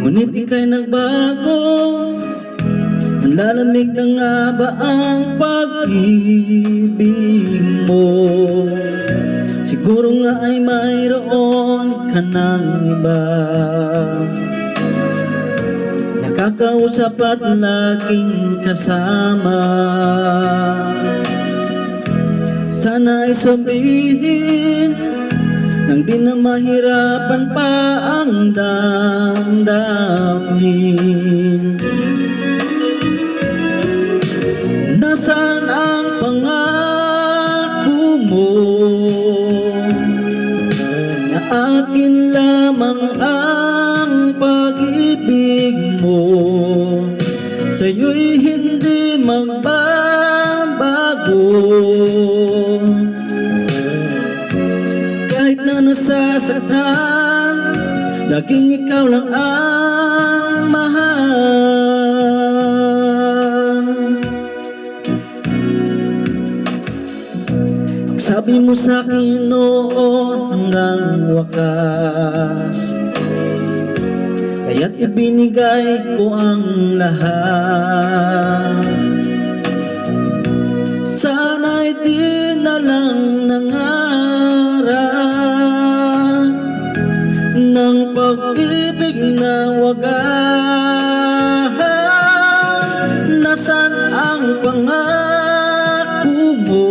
Ngunit ika'y nagbago. Nanlalamig na nga ba ang pag-ibig mo? Siguro nga ay mayroon ka ng iba, nakakausap at laging kasama. Sana ay sabihin nang di na mahirapan pa ang damdamin. Nasaan ang pangako mo na akin lamang ang pag-ibig mo? Sa'yo'y hindi magbabago, kahit na nasasaktan, laging ikaw lang ang mahal. Sabi mo sa'kin noon hanggang wakas, kaya't ibinigay ko ang lahat. Sana'y di na lang nangarap ng pag-ibig na wagas. Nasaan ang pangako mo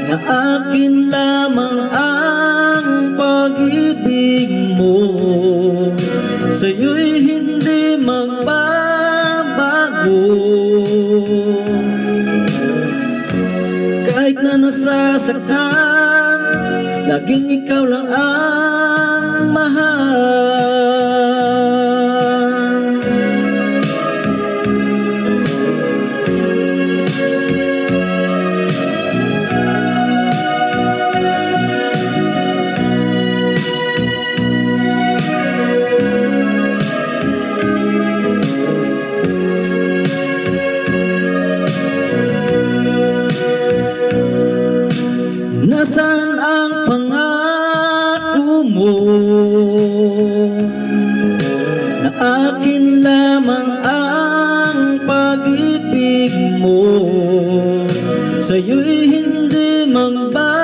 na akin lamang ang pag-ibig mo? Sa'yo'y hindi magbabago, kahit na nasasaktan, laging ikaw lang ang mahal. Nasaan ang pangako mo na akin lamang ang pag-ibig mo? Sa'yo'y hindi magbabago,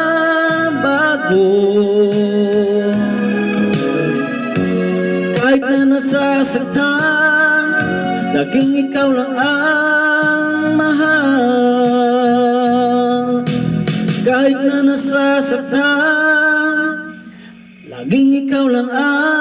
kahit na nasasaktan, laging ikaw lang ang mahal. Kahit na nasasaktan, laging ikaw lang ang